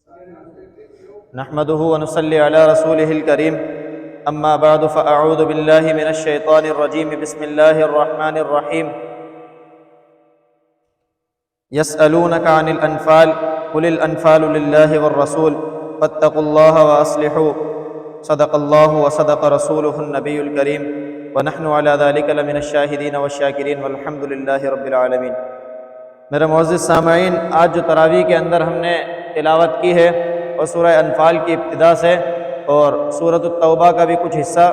نحمده ونصلي على رسوله الكريم اما بعد فاعوذ بالله من الشيطان الرجيم بسم الله الرحمن الرحيم يسألونك عن الأنفال قل الأنفال لله والرسول فاتقوا الله وأصلحوا صدق الله وصدق رسوله النبي الكريم ونحن على ذلك لمن الشاهدين والشاكرين والحمد لله رب العالمين۔ میرے معزز سامعین، آج جو تراویح کے اندر ہم نے تلاوت کی ہے اور سورہ انفال کی ابتدا سے اور سورۃ التوبہ کا بھی کچھ حصہ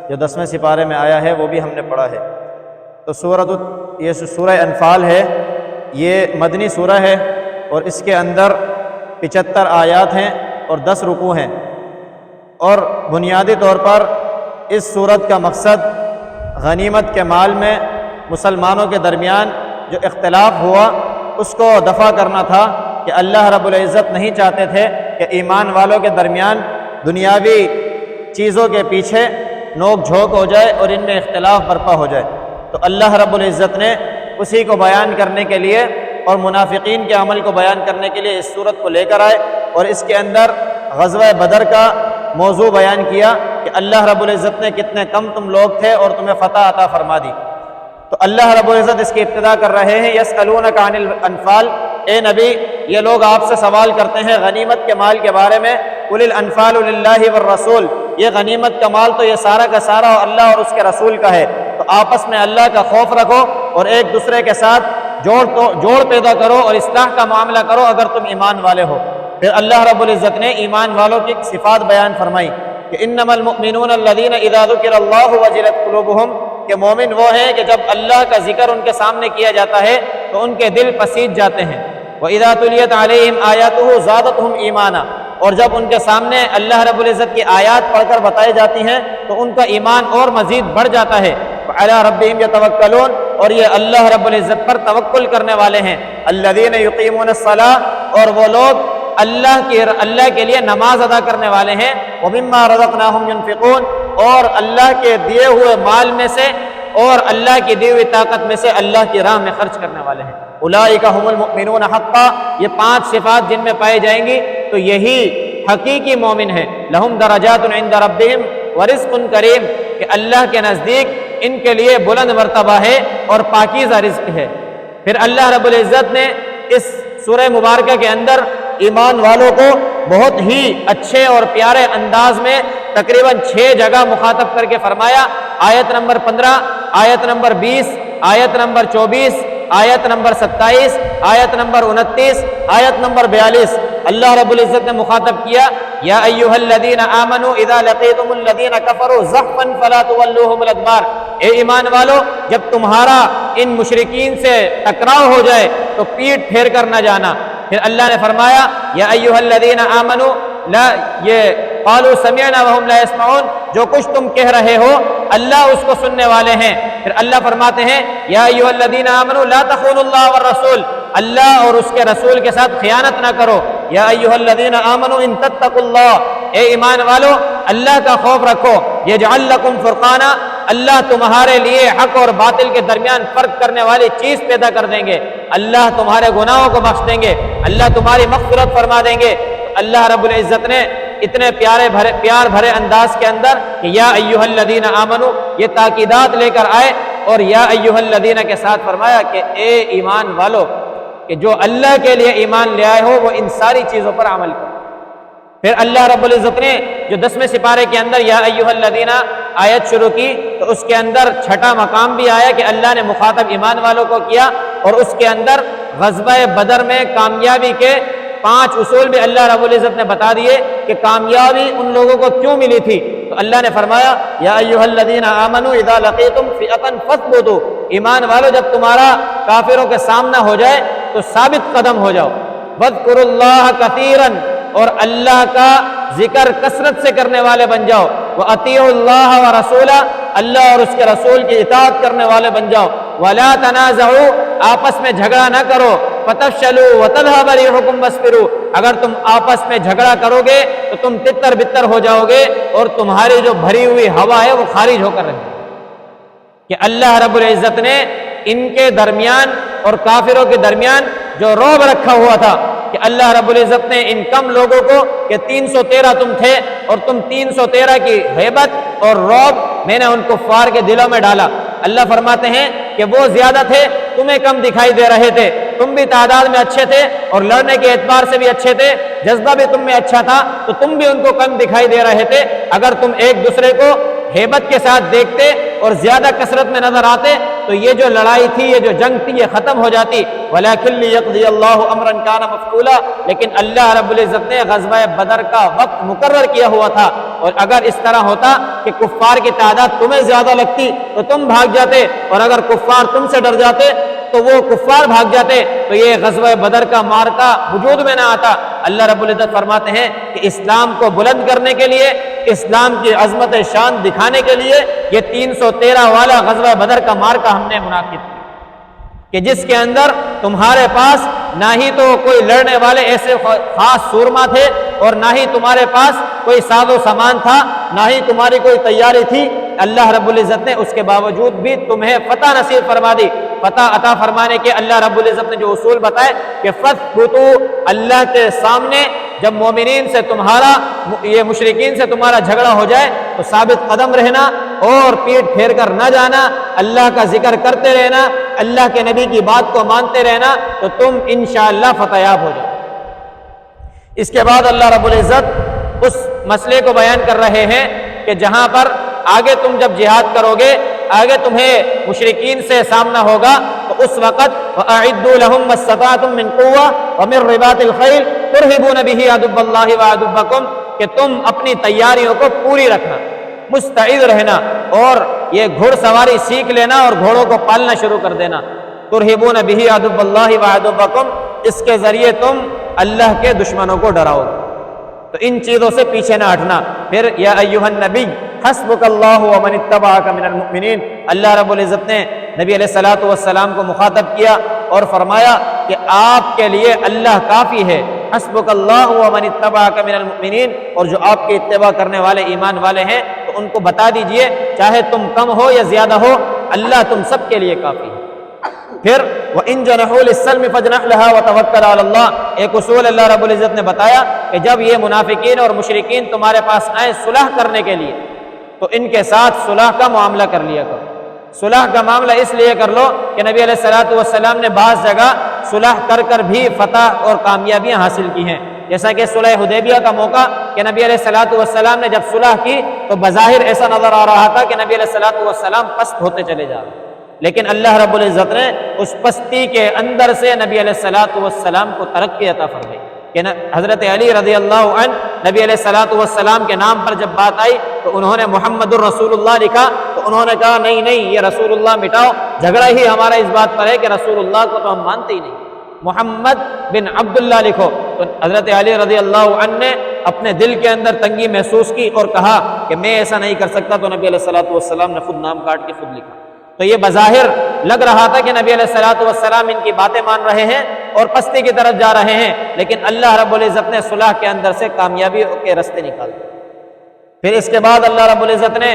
جو 10ویں سپارے میں آیا ہے وہ بھی ہم نے پڑھا ہے۔ تو یہ سورہ انفال ہے، یہ مدنی سورہ ہے اور اس کے اندر 75 آیات ہیں اور 10 رکوع ہیں، اور بنیادی طور پر اس سورت کا مقصد غنیمت کے مال میں مسلمانوں کے درمیان جو اختلاف ہوا اس کو دفع کرنا تھا کہ اللہ رب العزت نہیں چاہتے تھے کہ ایمان والوں کے درمیان دنیاوی چیزوں کے پیچھے نوک جھوک ہو جائے اور ان میں اختلاف برپا ہو جائے۔ تو اللہ رب العزت نے اسی کو بیان کرنے کے لیے اور منافقین کے عمل کو بیان کرنے کے لیے اس صورت کو لے کر آئے اور اس کے اندر غزوہ بدر کا موضوع بیان کیا کہ اللہ رب العزت نے کتنے کم تم لوگ تھے اور تمہیں فتح عطا فرما دی۔ تو اللہ رب العزت اس کی ابتدا کر رہے ہیں یسألونک عن الانفال، اے نبی یہ لوگ آپ سے سوال کرتے ہیں غنیمت کے مال کے بارے میں، قل الانفال للہ والرسول، یہ غنیمت کا مال تو یہ سارا کا سارا اللہ اور اس کے رسول کا ہے، تو آپس میں اللہ کا خوف رکھو اور ایک دوسرے کے ساتھ جوڑ پیدا کرو اور اصلاح کا معاملہ کرو اگر تم ایمان والے ہو۔ پھر اللہ رب العزت نے ایمان والوں کی صفات بیان فرمائی کہ انما المؤمنون الذین اذا ذکر اللہ وجلت قلوبہم، کہ مومن وہ ہیں کہ جب اللہ کا ذکر ان کے سامنے کیا جاتا ہے تو ان کے دل پسیج جاتے ہیں۔ وَإِذَا تُلِيَتْ عَلَيْهِمْ آيَاتُهُ زَادَتْهُمْ ایمانا، اور جب ان کے سامنے اللہ رب العزت کی آیات پڑھ کر بتائی جاتی ہیں تو ان کا ایمان اور مزید بڑھ جاتا ہے۔ وَعَلَىٰ رَبِّهِمْ يَتَوَكَّلُونَ، اور یہ اللہ رب العزت پر توکل کرنے والے ہیں۔ الَّذِينَ يُقِيمُونَ الصَّلَاةَ، اور وہ لوگ اللہ کے لیے نماز ادا کرنے والے ہیں۔ وَمِمَّا رَزَقْنَاهُمْ يُنْفِقُونَ، اور اللہ کے دیے ہوئے مال میں سے اور اللہ کی دی ہوئی طاقت میں سے اللہ کی راہ میں خرچ کرنے والے ہیں۔ اولئک هم المؤمنون حقا، یہ 5 صفات جن میں پائی جائیں گی تو یہی حقیقی مومن ہے۔ لہم درجات عند ربہم ورزق کریم، کہ اللہ کے نزدیک ان کے لیے بلند مرتبہ ہے اور پاکیزہ رزق ہے۔ پھر اللہ رب العزت نے اس سورہ مبارکہ کے اندر ایمان والوں کو بہت ہی اچھے اور پیارے انداز میں تقریباً 6 جگہ مخاطب کر کے فرمایا۔ آیت نمبر 15، آیت نمبر 20، آیت نمبر 24، آیت نمبر 27، آیت نمبر 29، آیت نمبر 42، اللہ رب العزت نے مخاطب کیا یا ایھا الذین آمنوا اذا لقیتم الذین کفروا زحفا فلا تولوهم الادبار، اے ایمان والو جب تمہارا ان مشرکین سے ٹکراؤ ہو جائے تو پیٹھ پھیر کر نہ جانا۔ پھر اللہ نے فرمایا یا ایھا الذین آمنوا لا، یہ قالوا سمعنا وهم لا يسمعون، جو کچھ تم کہہ رہے ہو اللہ اس کو سننے والے ہیں۔ پھر اللہ فرماتے ہیں یا ایھا الذین آمنوا لا تخونوا اللہ والرسول، اللہ اور اس کے رسول کے ساتھ خیانت نہ کرو۔ یا ایھا الذین آمنوا ان تتقوا اللہ، اے ایمان والو اللہ کا خوف رکھو۔ یجعل لکم فرقانا، اللہ تمہارے لیے حق اور باطل کے درمیان فرق کرنے والی چیز پیدا کر دیں گے، اللہ تمہارے گناہوں کو بخش دیں گے، اللہ تمہاری مغفرت فرما دیں گے۔ اللہ رب العزت نے اتنے پیار بھرے انداز کے اندر کہ یا ایھا الذین آمنو یہ تاکیدات لے کر آئے اور یا ایھا الذین کے ساتھ فرمایا کہ اے ایمان والو، کہ جو اللہ کے لیے ایمان لے آئے ہو وہ ان ساری چیزوں پر عمل کرو۔ پھر اللہ رب العزت نے جو 10ویں سپارے کے اندر یا ایھا الذین آیت شروع کی تو اس کے اندر 6ٹھا مقام بھی آیا کہ اللہ نے مخاطب ایمان والوں کو کیا، اور اس کے اندر غزوہ بدر میں کامیابی کے 5 اصول بھی اللہ رب العزت نے بتا دیے کہ کامیابی ان لوگوں کو کیوں ملی تھی۔ تو اللہ نے فرمایا یا ایھا الذین آمنوا اذا لقیتم فئۃ فاثبتوا، ایمان والو جب تمہارا کافروں کے سامنا ہو جائے تو ثابت قدم ہو جاؤ۔ واذکروا اللہ کثیرا، اور اللہ کا ذکر کثرت سے کرنے والے بن جاؤ۔ وَأَطِيعُوا اللَّهَ وَرَسُولَهُ، اللہ اور اس کے رسول کی اطاعت کرنے والے بن جاؤ۔ وَلَا تَنَازَعُوا، آپس میں جھگڑا نہ کرو۔ فَتَفْشَلُوا وَتَذْهَبَ رِيحُكُمْ وَاصْبِرُوا، اگر تم آپس میں جھگڑا کرو گے تو تم تتر بتر ہو جاؤ گے اور تمہاری جو بھری ہوئی ہوا ہے وہ خارج ہو کر رہے گی۔ کہ اللہ رب العزت نے ان کے درمیان اور کافروں کے درمیان جو رعب رکھا ہوا تھا کہ اللہ رب العزت نے ان کم لوگوں کو کہ 313 تم تھے اور تم 313 کی ہیبت اور رعب میں نے ان کفار کے دلوں میں ڈالا۔ اللہ فرماتے ہیں کہ وہ زیادہ تھے، تمہیں کم دکھائی دے رہے تھے، تم بھی تعداد میں اچھے تھے اور لڑنے کے اعتبار سے بھی اچھے تھے، جذبہ بھی تم میں اچھا تھا، تو تم بھی ان کو کم دکھائی دے رہے تھے۔ اگر تم ایک دوسرے کو ہیبت کے ساتھ دیکھتے اور زیادہ کثرت میں نظر آتے تو یہ جو لڑائی تھی، یہ جو جنگ تھی، یہ ختم ہو جاتی۔ وَلَكِنْ لِيَقْضِيَ اللَّهُ أَمْرًا كَانَ مَفْعُولًا، لیکن اللہ رب العزت نے غزوہ بدر کا وقت مقرر کیا ہوا تھا، اور اگر اس طرح ہوتا کہ کفار کی تعداد تمہیں زیادہ لگتی تو تم بھاگ جاتے، اور اگر کفار تم سے ڈر جاتے تو وہ کفار بھاگ جاتے، تو یہ غزوہ بدر کا معرکہ وجود میں نہ آتا۔ اللہ رب العزت فرماتے ہیں کہ اسلام کو بلند کرنے کے لیے، اسلام کی عظمت شان دکھانے کے لیے یہ 313 والا غزوہ بدر کا معرکہ ہم نے منعقد کیا، کہ جس کے اندر تمہارے پاس نہ ہی تو کوئی لڑنے والے ایسے خاص سورما تھے، اور نہ ہی تمہارے پاس کوئی ساز و سامان تھا، نہ ہی تمہاری کوئی تیاری تھی۔ اللہ رب العزت نے اس کے باوجود بھی تمہیں فتح نصیب فرما دی۔ فتح عطا فرمانے کے اللہ رب العزت نے جو اصول بتائے کہ فَثْبُتُوا، اللہ کے سامنے جب مومنین سے تمہارا، یہ مشرکین سے تمہارا جھگڑا ہو جائے تو ثابت قدم رہنا اور پیٹ پھیر کر نہ جانا، اللہ کا ذکر کرتے رہنا، اللہ کے نبی کی بات کو مانتے رہنا، تو تم انشاءاللہ فتح یاب ہو جاؤ۔ اس کے بعد اللہ رب العزت اس مسئلے کو بیان کر رہے ہیں کہ جہاں پر آگے تم جب جہاد کرو گے، آگے تمہیں مشرکین سے سامنا ہوگا، تو اس وقت وَأَعِدُّوا لَهُم مَّا اسْتَطَعْتُم مِّن قُوَّةٍ وَمِن رِّبَاطِ الْخَيْلِ تُرْهِبُونَ بِهِ عَدُوَّ اللَّهِ وَعَدُوَّكُمْ، کہ تم اپنی تیاریوں کو پوری رکھنا، مستعد رہنا، اور یہ گھڑ سواری سیکھ لینا اور گھوڑوں کو پالنا شروع کر دینا۔ تُرْهِبُونَ بِهِ عَدُوَّ اللَّهِ وَعَدُوَّكُمْ، اس کے ذریعے تم اللہ کے دشمنوں کو ڈراؤ، تو ان چیزوں سے پیچھے نہ ہٹنا۔ پھر یا ایھا النبی حسبک اللہ ومن اتبعک من المؤمنین، اللہ رب العزت نے نبی علیہ الصلوۃ والسلام کو مخاطب کیا اور فرمایا کہ آپ کے لیے اللہ کافی ہے۔ حسبک اللہ ومن اتبعک من المؤمنین، اور جو آپ کے اتباع کرنے والے ایمان والے ہیں تو ان کو بتا دیجئے چاہے تم کم ہو یا زیادہ ہو، اللہ تم سب کے لیے کافی ہے۔ پھر وَإِن جَنَحُوا لِلسَّلْمِ فَاجْنَحْ لَهَا وَتَوَكَّلْ عَلَى اللَّهِ، ایک اصول اللہ رب العزت نے بتایا کہ جب یہ منافقین اور مشرکین تمہارے پاس آئیں صلح کرنے کے لیے تو ان کے ساتھ صلح کا معاملہ کر لیا کرو۔ صلح کا معاملہ اس لیے کر لو کہ نبی علیہ الصلوۃ والسلام نے بعض جگہ صلح کر کر بھی فتح اور کامیابیاں حاصل کی ہیں، جیسا کہ صلح حدیبیہ کا موقع کہ نبی علیہ الصلوۃ والسلام نے جب صلح کی تو بظاہر ایسا نظر آ رہا تھا کہ نبی علیہ الصلوۃ والسلام پست ہوتے چلے جا رہے، لیکن اللہ رب العزت نے اس پستی کے اندر سے نبی علیہ الصلوۃ والسلام کو ترقی عطا فرمائی کہ حضرت علی رضی اللہ عنہ نبی علیہ الصلوۃ والسلام کے نام پر جب بات آئی تو انہوں نے محمد الرسول اللہ لکھا، تو انہوں نے کہا نہیں نہیں، یہ رسول اللہ مٹاؤ، جھگڑا ہی ہمارا اس بات پر ہے کہ رسول اللہ کو تو ہم مانتے ہی نہیں، محمد بن عبداللہ لکھو۔ تو حضرت علی رضی اللہ عنہ نے اپنے دل کے اندر تنگی محسوس کی اور کہا کہ میں ایسا نہیں کر سکتا، تو نبی علیہ الصلوۃ والسلام نے خود نام کاٹ کے خود لکھا۔ تو یہ بظاہر لگ رہا تھا کہ نبی علیہ الصلوۃ والسلام ان کی باتیں مان رہے ہیں اور پستی کی طرف جا رہے ہیں، لیکن اللہ رب العزت نے صلح کے اندر سے کامیابی کے راستے نکال دیے۔ پھر اس کے بعد اللہ رب العزت نے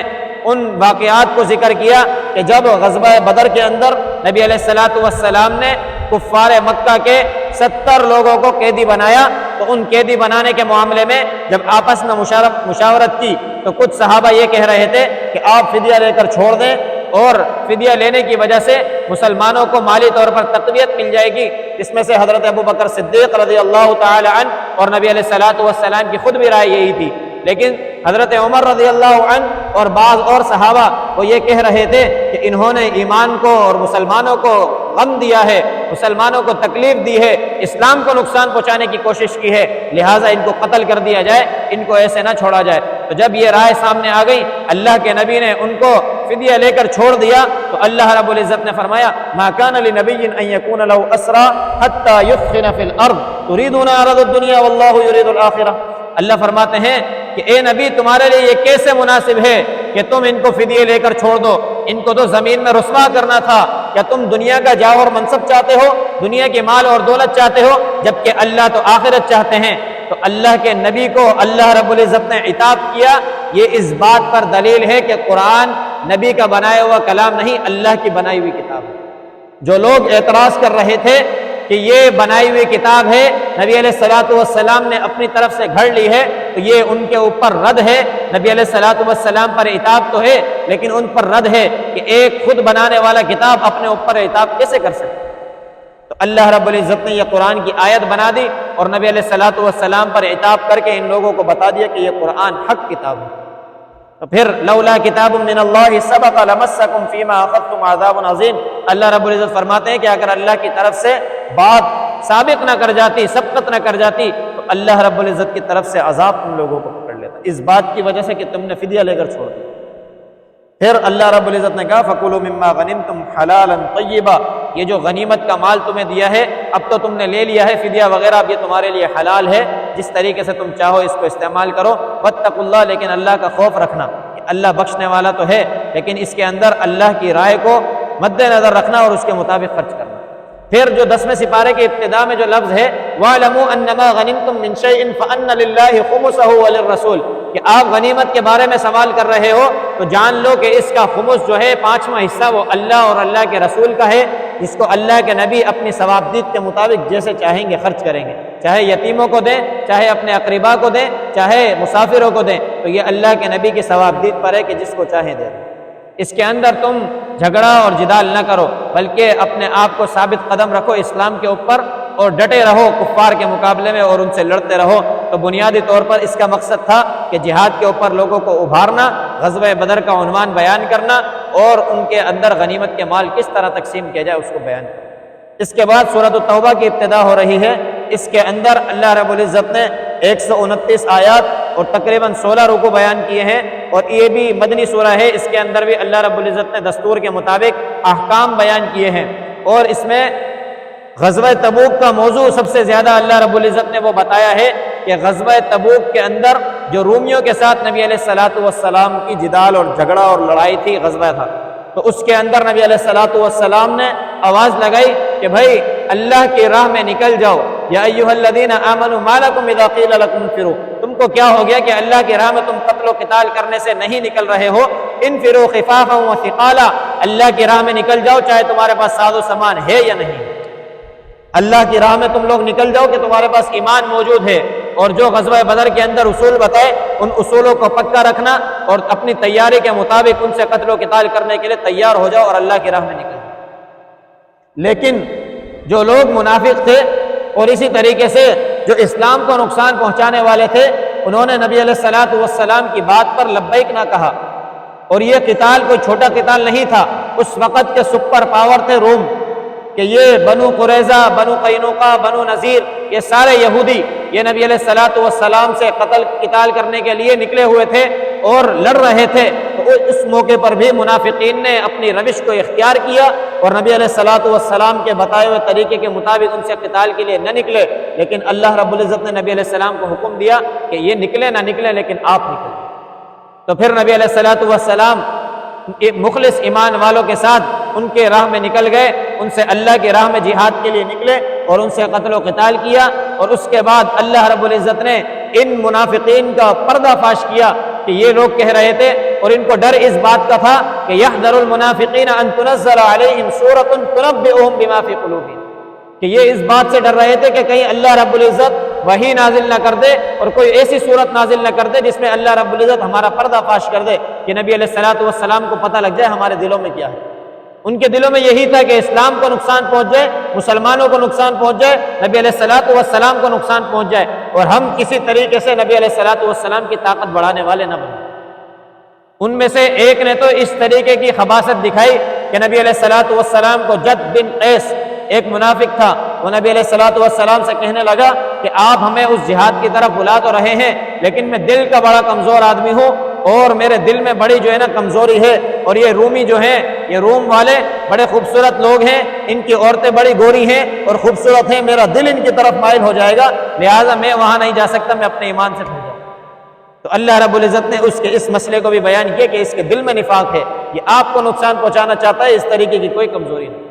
ان واقعات کو ذکر کیا کہ جب غزوہ بدر کے اندر نبی علیہ الصلوۃ والسلام نے کفار مکہ کے 70 لوگوں کو قیدی بنایا، تو ان قیدی بنانے کے معاملے میں جب آپس میں مشاورت کی تو کچھ صحابہ یہ کہہ رہے تھے کہ آپ فدیہ لے کر چھوڑ دیں، اور فدیہ لینے کی وجہ سے مسلمانوں کو مالی طور پر تقویت مل جائے گی۔ اس میں سے حضرت ابوبکر صدیق رضی اللہ تعالی عنہ اور نبی علیہ الصلوۃ والسلام کی خود بھی رائے یہی تھی، لیکن حضرت عمر رضی اللہ عنہ اور بعض اور صحابہ وہ یہ کہہ رہے تھے کہ انہوں نے ایمان کو اور مسلمانوں کو غم دیا ہے، مسلمانوں کو تکلیف دی ہے، اسلام کو نقصان پہنچانے کی کوشش کی ہے، لہٰذا ان کو قتل کر دیا جائے، ان کو ایسے نہ چھوڑا جائے۔ تو جب یہ رائے سامنے آ گئی، اللہ کے نبی نے ان کو فدیہ لے کر چھوڑ دیا، تو اللہ رب العزت نے فرمایا ما كان لنبي ان يكون له اسرى حتى يثخن في الارض تريدون عرض الدنيا والله يريد الاخره۔ اللہ فرماتے ہیں کہ اے نبی تمہارے لیے یہ کیسے مناسب ہے کہ تم ان کو فدیے لے کر چھوڑ دو، ان کو تو زمین میں رسوا کرنا تھا، کیا تم دنیا کا جاہ اور منصب چاہتے ہو، دنیا کے مال اور دولت چاہتے ہو، جبکہ اللہ تو آخرت چاہتے ہیں۔ تو اللہ کے نبی کو اللہ رب العزت نے عتاب کیا، یہ اس بات پر دلیل ہے کہ قرآن نبی کا بنایا ہوا کلام نہیں، اللہ کی بنائی ہوئی کتاب ہے۔ جو لوگ اعتراض کر رہے تھے کہ کہ یہ بنائی ہوئی کتاب ہے، نبی علیہ الصلوۃ والسلام نے اپنی طرف سے گھڑ لی ہے، تو یہ ان کے اوپر رد ہے۔ نبی علیہ الصلوۃ والسلام پر عتاب تو ہے لیکن ان پر رد ہے کہ ایک خود بنانے والا کتاب اپنے اوپر عتاب کیسے کر سکتا؟ تو اللہ رب العزت نے یہ قرآن کی آیت بنا دی اور نبی علیہ الصلوۃ والسلام پر عتاب کر کے ان لوگوں کو بتا دیا کہ یہ قرآن حق کتاب ہے۔ تو پھر لولا کتاب من اللہ سبق لمسکم فیما اخذتم عذاب عظیم، اللہ رب العزت فرماتے ہیں کہ اگر اللہ کی طرف سے بات سابق نہ کر جاتی، سبقت نہ کر جاتی، تو اللہ رب العزت کی طرف سے عذاب تم لوگوں کو پکڑ لیتا، اس بات کی وجہ سے کہ تم نے فدیہ لے کر چھوڑ دیا۔ پھر اللہ رب العزت نے کہا فَكُلُوا مِمَّا غَنِمْتُمْ حَلَالًا طَيِّبًا، یہ جو غنیمت کا مال تمہیں دیا ہے اب تو تم نے لے لیا ہے فدیہ وغیرہ، اب یہ تمہارے لیے حلال ہے، جس طریقے سے تم چاہو اس کو استعمال کرو۔ وَاتَّقُوا اللَّهَ، لیکن اللہ کا خوف رکھنا، اللہ بخشنے والا تو ہے لیکن اس کے اندر اللہ کی رائے کو مد نظر رکھنا اور اس کے مطابق خرچ کرنا۔ پھر جو 10ویں سپارے کے ابتدا میں جو لفظ ہے وَاعْلَمُوا أَنَّمَا غَنِمْتُم مِّن شَيْءٍ فَأَنَّ لِلَّهِ خُمُسَهُ وَلِلرَّسُولِ، کہ آپ غنیمت کے بارے میں سوال کر رہے ہو تو جان لو کہ اس کا خمس جو ہے 5واں حصہ وہ اللہ اور اللہ کے رسول کا ہے، جس کو اللہ کے نبی اپنی ثوابدید کے مطابق جیسے چاہیں گے خرچ کریں گے، چاہے یتیموں کو دیں، چاہے اپنے اقربا کو دیں، چاہے مسافروں کو دیں، تو یہ اللہ کے نبی کی ثوابدید پر ہے کہ جس کو چاہیں دیں۔ اس کے اندر تم جھگڑا اور جدال نہ کرو بلکہ اپنے آپ کو ثابت قدم رکھو اسلام کے اوپر اور ڈٹے رہو کفار کے مقابلے میں اور ان سے لڑتے رہو۔ تو بنیادی طور پر اس کا مقصد تھا کہ جہاد کے اوپر لوگوں کو ابھارنا، غزوہ بدر کا عنوان بیان کرنا اور ان کے اندر غنیمت کے مال کس طرح تقسیم کیا جائے اس کو بیان کرنا۔ اس کے بعد سورۃ التوبہ کی ابتدا ہو رہی ہے، اس کے اندر اللہ رب العزت نے 129 آیات اور تقریباً 16 رکوع بیان کیے ہیں، اور یہ بھی مدنی سورہ ہے، اس کے اندر بھی اللہ رب العزت نے دستور کے مطابق احکام بیان کیے ہیں، اور اس میں غزوہ تبوک کا موضوع سب سے زیادہ اللہ رب العزت نے وہ بتایا ہے کہ غزوہ تبوک کے اندر جو رومیوں کے ساتھ نبی علیہ الصلوۃ والسلام کی جدال اور جھگڑا اور لڑائی تھی، غزوہ تھا، تو اس کے اندر نبی علیہ الصلوۃ والسلام نے آواز لگائی کہ بھائی اللہ کی راہ میں نکل جاؤ، یا ایھا الذین آمنوا ما لکم اذا قیل لکم انفروا، تم کو کیا ہو گیا کہ اللہ کی راہ میں تم قتل و قتال کرنے سے نہیں نکل رہے ہو؟ انفروا خفافا وثقالا، اللہ کی راہ میں نکل جاؤ چاہے تمہارے پاس ساز و سامان ہے یا نہیں، اللہ کی راہ میں تم لوگ نکل جاؤ کہ تمہارے پاس ایمان موجود ہے، اور جو غزوہ بدر کے اندر اصول بتائے ان اصولوں کو پکا رکھنا اور اپنی تیاری کے مطابق ان سے قتل و قتال کرنے کے لیے تیار ہو جاؤ اور اللہ کی راہ میں نکل جاؤ۔ لیکن جو لوگ منافق تھے اور اسی طریقے سے جو اسلام کو نقصان پہنچانے والے تھے، انہوں نے نبی علیہ الصلوۃ والسلام کی بات پر لبیک نہ کہا، اور یہ قتال کوئی چھوٹا قتال نہیں تھا، اس وقت کے سپر پاور تھے روم، کہ یہ بنو قریظہ، بنو قینوقا، بنو نذیر، یہ سارے یہودی یہ نبی علیہ الصلوۃ والسلام سے قتال کرنے کے لیے نکلے ہوئے تھے اور لڑ رہے تھے۔ تو اس موقع پر بھی منافقین نے اپنی روش کو اختیار کیا اور نبی علیہ الصلوۃ والسلام کے بتائے ہوئے طریقے کے مطابق ان سے قتال کے لیے نہ نکلے، لیکن اللہ رب العزت نے نبی علیہ السلام کو حکم دیا کہ یہ نکلے نہ نکلے لیکن آپ نکلیں۔ تو پھر نبی علیہ الصلوۃ والسلام مخلص ایمان والوں کے ساتھ ان کے راہ میں نکل گئے، ان سے اللہ کی راہ میں جہاد کے لیے نکلے اور ان سے قتل و قتال کیا، اور اس کے بعد اللہ رب العزت نے ان منافقین کا پردہ فاش کیا کہ یہ لوگ کہہ رہے تھے اور ان کو ڈر اس بات کا تھا کہ یحذر المنافقین ان تنزل علیہم سورۃ تنبئہم بما فی قلوبہم، کہ یہ اس بات سے ڈر رہے تھے کہ کہیں اللہ رب العزت وحی نازل نہ کر دے اور کوئی ایسی صورت نازل نہ کر دے جس میں اللہ رب العزت ہمارا پردہ فاش کر دے کہ نبی علیہ الصلوۃ والسلام کو پتہ لگ جائے ہمارے دلوں میں کیا ہے۔ ان کے دلوں میں یہی تھا کہ اسلام کو نقصان پہنچ جائے، مسلمانوں کو نقصان پہنچ جائے، نبی علیہ الصلوۃ والسلام کو نقصان پہنچ جائے، اور ہم کسی طریقے سے نبی علیہ الصلوۃ والسلام کی طاقت بڑھانے والے نہ بنیں۔ ان میں سے ایک نے تو اس طریقے کی خباثت دکھائی کہ نبی علیہ الصلوۃ والسلام کو جد بن قیس ایک منافق تھا، وہ نبی علیہ الصلوۃ والسلام سے کہنے لگا کہ آپ ہمیں اس جہاد کی طرف بلا تو رہے ہیں لیکن میں دل کا بڑا کمزور آدمی ہوں اور میرے دل میں بڑی جو ہے نا کمزوری ہے، اور یہ رومی جو ہیں، یہ روم والے بڑے خوبصورت لوگ ہیں، ان کی عورتیں بڑی گوری ہیں اور خوبصورت ہیں، میرا دل ان کی طرف مائل ہو جائے گا، لہٰذا میں وہاں نہیں جا سکتا، میں اپنے ایمان سے پھر جاؤں۔ تو اللہ رب العزت نے اس مسئلے کو بھی بیان کیا کہ اس کے دل میں نفاق ہے، یہ آپ کو نقصان پہنچانا چاہتا ہے، اس طریقے کی کوئی کمزوری نہیں۔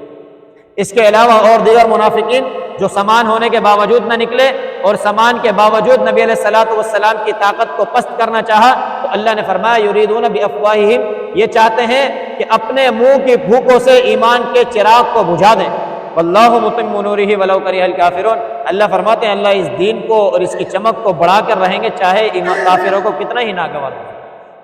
اس کے علاوہ اور دیگر منافقین جو سامان ہونے کے باوجود نہ نکلے اور سامان کے باوجود نبی علیہ الصلوۃ والسلام کی طاقت کو پست کرنا چاہا، تو اللہ نے فرمایا یریدون بافواہہم، یہ چاہتے ہیں کہ اپنے منہ کی پھوکوں سے ایمان کے چراغ کو بجھا دیں۔ واللہ متم نورہ ولو کرہ الکافرون۔ اللہ فرماتے ہیں اللہ اس دین کو اور اس کی چمک کو بڑھا کر رہیں گے چاہے کافروں کو کتنا ہی ناگوار ہو۔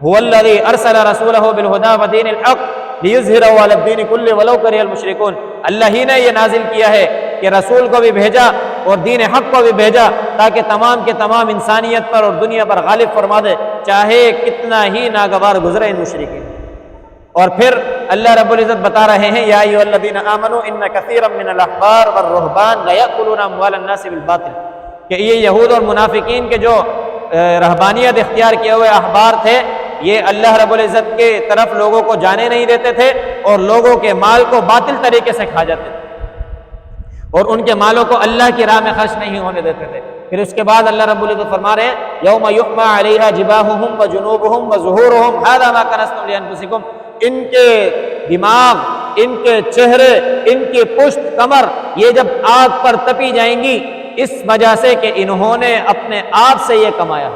هو الذی ارسل رسولہ بالہدی ودین الحق لیظہرہ علی الدین کلہ ولو کرہ المشرکون۔ اللہ ہی نے یہ نازل کیا ہے کہ رسول کو بھی بھیجا اور دین حق کو بھی بھیجا تاکہ تمام کے تمام انسانیت پر اور دنیا پر غالب فرما دے چاہے کتنا ہی ناگوار گزرے ان مشرکین۔ اور پھر اللہ رب العزت بتا رہے ہیں یا ایھا الذین آمنوا ان کثیرا من الاحبار والرہبان لیأکلون اموال الناس بالباطل، کہ یہ یہود اور منافقین کے جو رہبانیت اختیار کیے ہوئے احبار تھے یہ اللہ رب العزت کے طرف لوگوں کو جانے نہیں دیتے تھے اور لوگوں کے مال کو باطل طریقے سے کھا جاتے تھے اور ان کے مالوں کو اللہ کی راہ میں خرچ نہیں ہونے دیتے تھے۔ پھر اس کے بعد اللہ رب العزت فرما رہے ہیں یوم یحمى علیہا جباہہم وجنوبہم وظہورہم ھذا ما کنزتم لانفسکم، ان کے دماغ، ان کے چہرے، ان کی پشت، کمر یہ جب آگ پر تپی جائیں گی اس وجہ سے کہ انہوں نے اپنے آپ سے یہ کمایا،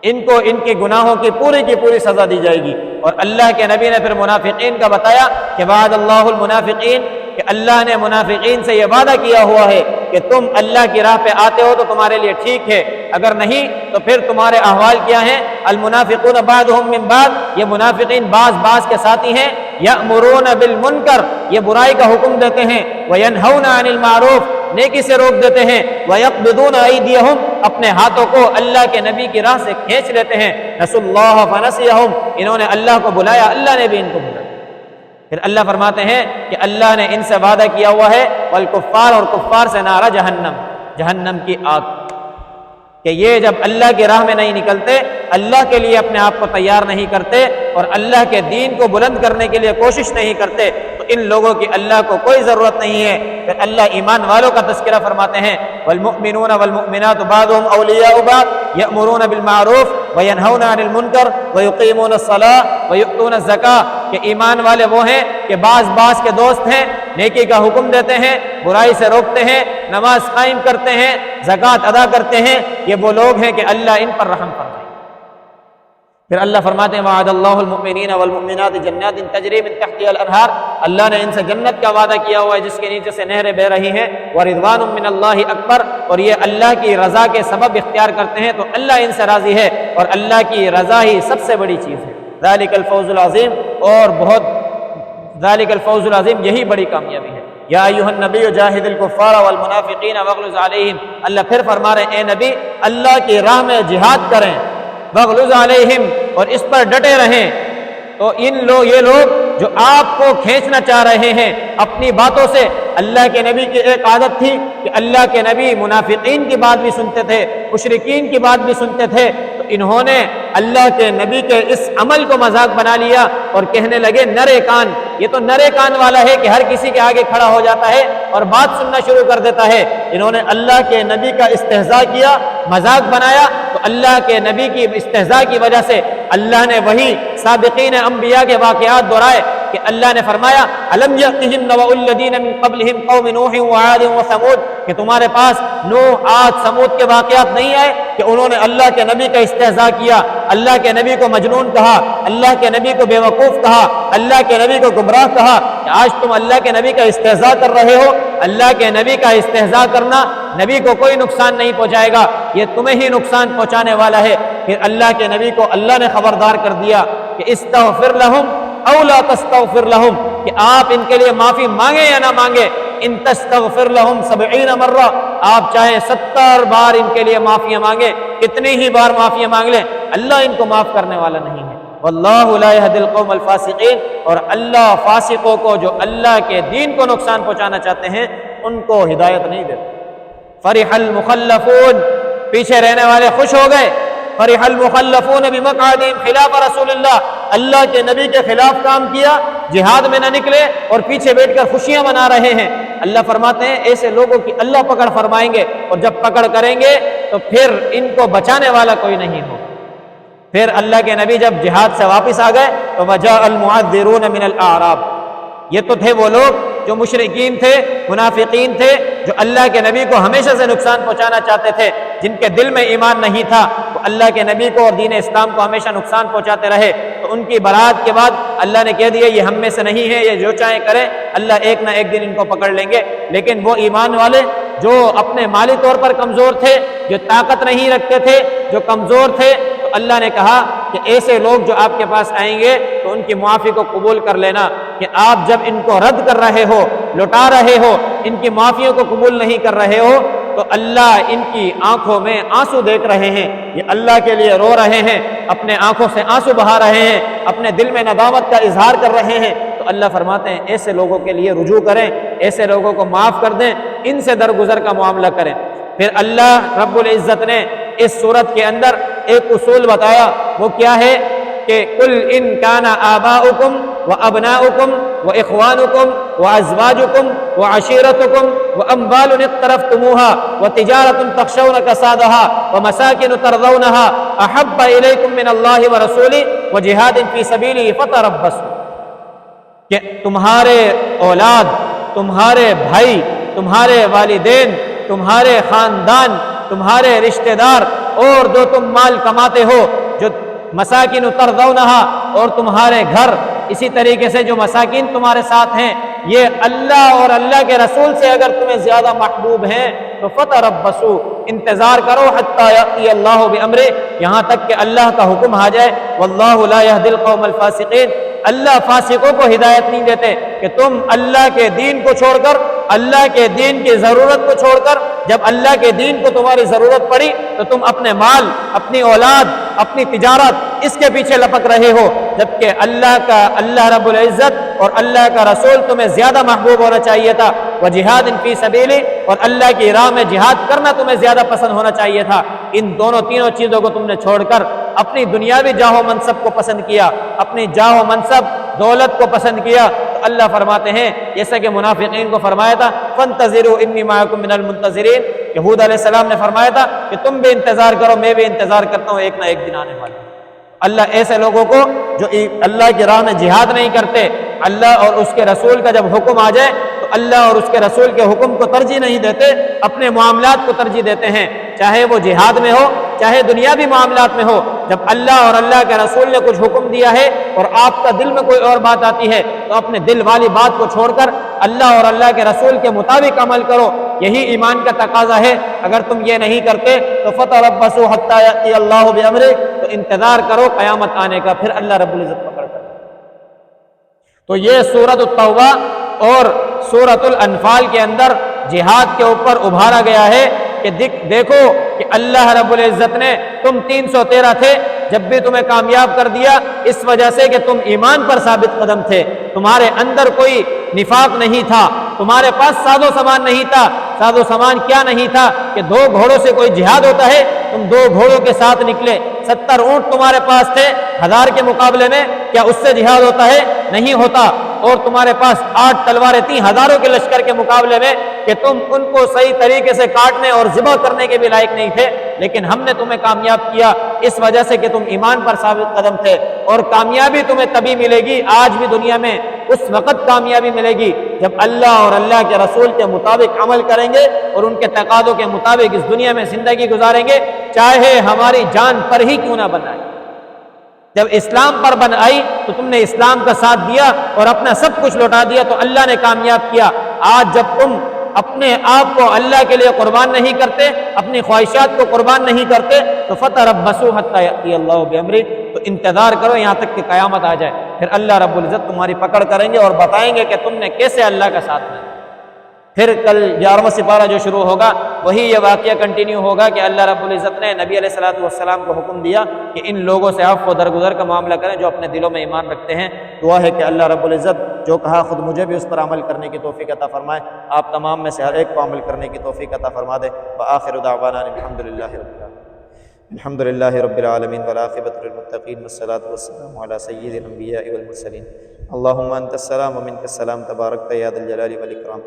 ان کو ان کے گناہوں کی پوری سزا دی جائے گی۔ اور اللہ کے نبی نے پھر منافقین کا بتایا کہ وعد اللہ المنافقین، کہ اللہ نے منافقین سے یہ وعدہ کیا ہوا ہے کہ تم اللہ کی راہ پہ آتے ہو تو تمہارے لیے ٹھیک ہے، اگر نہیں تو پھر تمہارے احوال کیا ہیں۔ المنافقون بعضهم من بعض، یہ منافقین بعض کے ساتھی ہیں۔ یأمرون بالمنکر، یہ برائی کا حکم دیتے ہیں۔ وینہون عن المعروف، نیکی سے روک دیتے ہیں۔ ویقبضون ایدیہم، اپنے ہاتھوں کو اللہ کے نبی کی راہ سے کھینچ لیتے ہیں۔ نسوا اللہ فنسیہم، انہوں نے اللہ کو بلایا، اللہ نے بھی ان کو بلایا۔ پھر اللہ فرماتے ہیں کہ اللہ نے ان سے وعدہ کیا ہوا ہے والکفار، اور کفار سے نعرہ جہنم کی آگ، کہ یہ جب اللہ کی راہ میں نہیں نکلتے، اللہ کے لیے اپنے آپ کو تیار نہیں کرتے اور اللہ کے دین کو بلند کرنے کے لیے کوشش نہیں کرتے تو ان لوگوں کی اللہ کو کوئی ضرورت نہیں ہے۔ پھر اللہ ایمان والوں کا تذکرہ فرماتے ہیں والمؤمنون والمؤمنات بعضهم اولیاء بعض یأمرون بالمعروف وینہون عن المنکر ویقیمون الصلاۃ ویؤتون الزکاۃ، کہ ایمان والے وہ ہیں کہ بعض کے دوست ہیں، نیکی کا حکم دیتے ہیں، برائی سے روکتے ہیں، نماز قائم کرتے ہیں، زکوٰۃ ادا کرتے ہیں، یہ وہ لوگ ہیں کہ اللہ ان پر رحم فرمائے۔ پھر اللہ فرماتے ہیں وعد اللہ المؤمنین والمؤمنات جنات تجری من تحتها الانہار، اللہ نے ان سے جنت کا وعدہ کیا ہوا ہے جس کے نیچے سے نہریں بہ رہی ہیں۔ ورضوان من اللہ اکبر، اور یہ اللہ کی رضا کے سبب اختیار کرتے ہیں تو اللہ ان سے راضی ہے اور اللہ کی رضا ہی سب سے بڑی چیز ہے۔ ذالک الفوز العظیم، اور بہت ذالک الفوز العظیم، یہی بڑی کامیابی ہے۔ یا ایھا النبی جاہد الکفار والمنافقین واغلظ علیہم، اللہ پھر فرما رہے ہیں اے نبی اللہ کی راہ میں جہاد کریں، واغلظ علیہم، اور اس پر ڈٹے رہیں۔ تو یہ لوگ جو آپ کو کھینچنا چاہ رہے ہیں اپنی باتوں سے، اللہ کے نبی کی ایک عادت تھی کہ اللہ کے نبی منافقین کی بات بھی سنتے تھے، مشرکین کی بات بھی سنتے تھے، تو انہوں نے اللہ کے نبی کے اس عمل کو مذاق بنا لیا اور کہنے لگے نرے کان، یہ تو نرے کان والا ہے کہ ہر کسی کے آگے کھڑا ہو جاتا ہے اور بات سننا شروع کر دیتا ہے۔ انہوں نے اللہ کے نبی کا استہزاء کیا، مذاق بنایا، تو اللہ کے نبی کی استہزاء کی وجہ سے اللہ نے وہی سابقین انبیاء کے واقعات دہرائے کہ اللہ نے فرمایا الم یأتہم نبأ الذین من قبلہم قوم نوح وعاد وثمود، کہ تمہارے پاس نوح، عاد، ثمود کے واقعات نہیں آئے کہ انہوں نے اللہ کے نبی کا استہزاء کیا، اللہ کے نبی کو مجنون کہا، اللہ کے نبی کو بیوقوف کہا، اللہ کے نبی کو گمراہ کہا۔ کہ آج تم اللہ کے نبی کا استہزاء کر رہے ہو، اللہ کے نبی کا استہزاء کرنا نبی کو کوئی نقصان نہیں پہنچائے گا، یہ تمہیں ہی نقصان پہنچانے والا ہے۔ پھر اللہ کے نبی کو اللہ نے خبردار کر دیا کہ استغفر لہم او لا تستغفر لہم، کہ آپ ان کے لیے معافی مانگیں یا نہ مانگیں، ان تستغفر لہم 70 مرہ، آپ چاہے 70 بار ان کے لیے معافی مانگیں، کتنی ہی بار معافی مانگ لیں، اللہ ان کو معاف کرنے والا نہیں ہے۔ واللہ لا یہدی القوم الفاسقین، اور اللہ فاسقوں کو جو اللہ کے دین کو نقصان پہنچانا چاہتے ہیں ان کو ہدایت نہیں دیتے۔ فرح المخلفون، پیچھے رہنے والے خوش ہو گئے۔ فرح المخلفون بمقعدہم خلاف رسول اللہ، اللہ کے نبی کے خلاف کام کیا، جہاد میں نہ نکلے اور پیچھے بیٹھ کر خوشیاں منا رہے ہیں۔ اللہ فرماتے ہیں ایسے لوگوں کی اللہ پکڑ فرمائیں گے، اور جب پکڑ کریں گے تو پھر ان کو بچانے والا کوئی نہیں ہو۔ پھر اللہ کے نبی جب جہاد سے واپس آ گئے تو وجاء المعذرون من الاعراب، یہ تو تھے وہ لوگ جو مشرکین تھے، منافقین تھے، جو اللہ کے نبی کو ہمیشہ سے نقصان پہنچانا چاہتے تھے، جن کے دل میں ایمان نہیں تھا، وہ اللہ کے نبی کو اور دین اسلام کو ہمیشہ نقصان پہنچاتے رہے۔ تو ان کی برات کے بعد اللہ نے کہہ دیا یہ ہم میں سے نہیں ہے، یہ جو چاہیں کریں، اللہ ایک نہ ایک دن ان کو پکڑ لیں گے۔ لیکن وہ ایمان والے جو اپنے مالی طور پر کمزور تھے، جو طاقت نہیں رکھتے تھے، جو کمزور تھے، تو اللہ نے کہا کہ ایسے لوگ جو آپ کے پاس آئیں گے تو ان کی معافی کو قبول کر لینا، کہ آپ جب ان کو رد کر رہے ہو، لوٹا رہے ہو، ان کی معافیوں کو قبول نہیں کر رہے ہو، تو اللہ ان کی آنکھوں میں آنسو دیکھ رہے ہیں، یہ اللہ کے لیے رو رہے ہیں، اپنے آنکھوں سے آنسو بہا رہے ہیں، اپنے دل میں ندامت کا اظہار کر رہے ہیں۔ تو اللہ فرماتے ہیں ایسے لوگوں کے لیے رجوع کریں، ایسے لوگوں کو معاف کر دیں، ان سے درگزر کا معاملہ کریں۔ پھر اللہ رب العزت نے اس صورت کے اندر ایک اصول بتایا، وہ کیا ہے کہ قل ان کان آباؤکم وابناؤکم واخوانکم وازواجکم وعشیرتکم واموال اقترفتموها وتجارۃ تخشون کسادها ومساکن ترضونها احب الیکم من اللہ ورسولہ وجہاد فی سبیلہ فتربصوا، کہ تمہارے اولاد، تمہارے بھائی، تمہارے والدین، تمہارے خاندان، تمہارے رشتہ دار، اور جو تم مال کماتے ہو، جو مساکین ترضونہا، اور تمہارے گھر، اسی طریقے سے جو مساکین تمہارے ساتھ ہیں، یہ اللہ اور اللہ کے رسول سے اگر تمہیں زیادہ محبوب ہیں تو فتربصوا، انتظار کرو، حتی یأتی اللہ بامرہ، یہاں تک کہ اللہ کا حکم آ جائے۔ واللہ لا یہدی القوم الفاسقین، اللہ فاسقوں کو ہدایت نہیں دیتے کہ تم اللہ کے دین کو چھوڑ کر، اللہ کے دین کی ضرورت کو چھوڑ کر، جب اللہ کے دین کو تمہاری ضرورت پڑی تو تم اپنے مال، اپنی اولاد، اپنی تجارت، اس کے پیچھے لپک رہے ہو، جبکہ اللہ رب العزت اور اللہ کا رسول تمہیں زیادہ محبوب ہونا چاہیے تھا، وجہاد فی سبیلہ، اور اللہ کی راہ میں جہاد کرنا تمہیں زیادہ پسند ہونا چاہیے تھا۔ ان تینوں چیزوں کو تم نے چھوڑ کر اپنی دنیاوی جاہ و منصب کو پسند کیا، اپنی جاہ و منصب، دولت کو پسند کیا، تو اللہ فرماتے ہیں جیسا کہ منافقین کو فرمایا تھا فانتظروا انی معکم من المنتظرین، کہ ہود علیہ السلام نے فرمایا تھا کہ تم بھی انتظار کرو، میں بھی انتظار کرتا ہوں، ایک نہ ایک دن آنے والا۔ اللہ ایسے لوگوں کو جو اللہ کی راہ میں جہاد نہیں کرتے، اللہ اور اس کے رسول کا جب حکم آ جائے تو اللہ اور اس کے رسول کے حکم کو ترجیح نہیں دیتے، اپنے معاملات کو ترجیح دیتے ہیں، چاہے وہ جہاد میں ہو، چاہے دنیاوی معاملات میں ہو۔ جب اللہ اور اللہ کے رسول نے کچھ حکم دیا ہے اور آپ کا دل میں کوئی اور بات آتی ہے تو اپنے دل والی بات کو چھوڑ کر اللہ اور اللہ کے رسول کے مطابق عمل کرو، یہی ایمان کا تقاضا ہے۔ اگر تم یہ نہیں کرتے تو فتربصوا حتی یأتی اللہ بامرہ، تو انتظار کرو قیامت آنے کا، پھر اللہ رب العزت پکڑ کر۔ تو یہ سورۃ التوبہ اور سورۃ الانفال کے اندر جہاد کے اوپر ابھارا گیا ہے کہ دیکھو کہ اللہ رب العزت نے، تم 313 تھے، جب بھی تمہیں کامیاب کر دیا اس وجہ سے کہ تم ایمان پر ثابت قدم تھے، تمہارے اندر کوئی نفاق نہیں تھا، تمہارے پاس ساز و سامان نہیں تھا۔ ساز و سامان کیا نہیں تھا کہ 2 گھوڑوں سے کوئی جہاد ہوتا ہے، تم 2 گھوڑوں کے ساتھ نکلے، 70 اونٹ تمہارے پاس تھے، 1000 کے مقابلے میں کیا اس سے جہاد ہوتا ہے؟ نہیں ہوتا۔ اور تمہارے پاس 8 تلواریں تھیں ہزاروں کے لشکر کے مقابلے میں، کہ تم ان کو صحیح طریقے سے کاٹنے اور ذبح کرنے کے بھی لائق نہیں تھے، لیکن ہم نے تمہیں کامیاب کیا اس وجہ سے کہ تم ایمان پر ثابت قدم تھے۔ اور کامیابی تمہیں تبھی ملے گی، آج بھی دنیا میں اس وقت کامیابی ملے گی جب اللہ اور اللہ کے رسول کے مطابق عمل کریں گے اور ان کے تقاضوں کے مطابق اس دنیا میں زندگی گزاریں گے، چاہے ہماری جان پر ہی کیوں نہ بنائے۔ جب اسلام پر بن آئی تو تم نے اسلام کا ساتھ دیا اور اپنا سب کچھ لوٹا دیا تو اللہ نے کامیاب کیا۔ آج جب تم اپنے آپ کو اللہ کے لیے قربان نہیں کرتے، اپنی خواہشات کو قربان نہیں کرتے، تو فتربصوا حتی یأتی اللہ بامرہ، تو انتظار کرو یہاں تک کہ قیامت آ جائے، پھر اللہ رب العزت تمہاری پکڑ کریں گے اور بتائیں گے کہ تم نے کیسے اللہ کا ساتھ دیا۔ پھر کل 11واں سپارہ جو شروع ہوگا وہی یہ واقعہ کنٹینیو ہوگا کہ اللہ رب العزت نے نبی علیہ الصلوۃ والسلام کو حکم دیا کہ ان لوگوں سے عفو و درگزر کا معاملہ کریں جو اپنے دلوں میں ایمان رکھتے ہیں۔ دعا ہے کہ اللہ رب العزت جو کہا خود مجھے بھی اس پر عمل کرنے کی توفیق عطا فرمائے، آپ تمام میں سے ہر ایک کو عمل کرنے کی توفیق عطا فرما دے۔ وآخر دعوانا الحمدللہ رب العالمین، الحمدللہ رب العالمین والعاقبۃ للمتقین والصلاۃ والسلام علی سید الانبیاء والمرسلین۔ اللہم انت السلام ومنک السلام تبارکت یا ذا الجلال والاکرام۔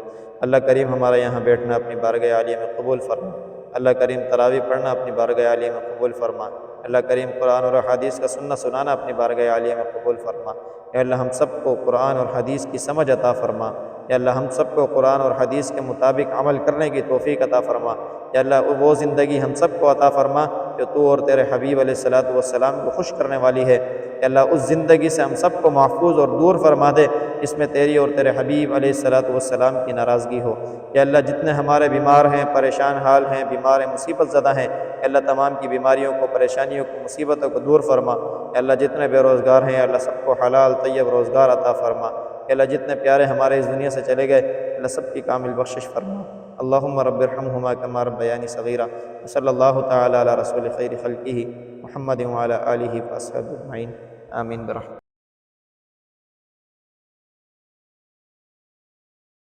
اللہ کریم ہمارا یہاں بیٹھنا اپنی بارگاہ عالیہ میں قبول فرما، اللہ کریم تراویح پڑھنا اپنی بارگاہ عالیہ میں قبول فرما، اللہ کریم قرآن اور حدیث کا سننا سنانا اپنی بارگاہ عالیہ میں قبول فرما۔ یا اللہ ہم سب کو قرآن اور حدیث کی سمجھ عطا فرما، یا اللہ ہم سب کو قرآن اور حدیث کے مطابق عمل کرنے کی توفیق عطا فرما۔ یا اللہ وہ زندگی ہم سب کو عطا فرما جو تو اور تیرے حبیب علیہ الصلوۃ والسلام کو خوش کرنے والی ہے۔ کہ اللہ اس زندگی سے ہم سب کو محفوظ اور دور فرما دے اس میں تیری اور تیرے حبیب علیہ الصلوۃ والسلام کی ناراضگی ہو۔ کہ اللہ جتنے ہمارے بیمار ہیں، پریشان حال ہیں، بیمار ہیں، مصیبت زدہ ہیں، کہ اللہ تمام کی بیماریوں کو، پریشانیوں کو، مصیبتوں کو دور فرما۔ کہ اللہ جتنے بے روزگار ہیں اللہ سب کو حلال طیب روزگار عطا فرما۔ کہ اللہ جتنے پیارے ہمارے اس دنیا سے چلے گئے اللہ سب کی کامل بخشش فرما۔ اللہم رب ارحمہما کما ربیانی صغیرا۔ صلی اللہ تعالی علی رسول خیر خلقہ محمد وعلی آلہ واصحابہ اجمعین، آمین برحمتہ۔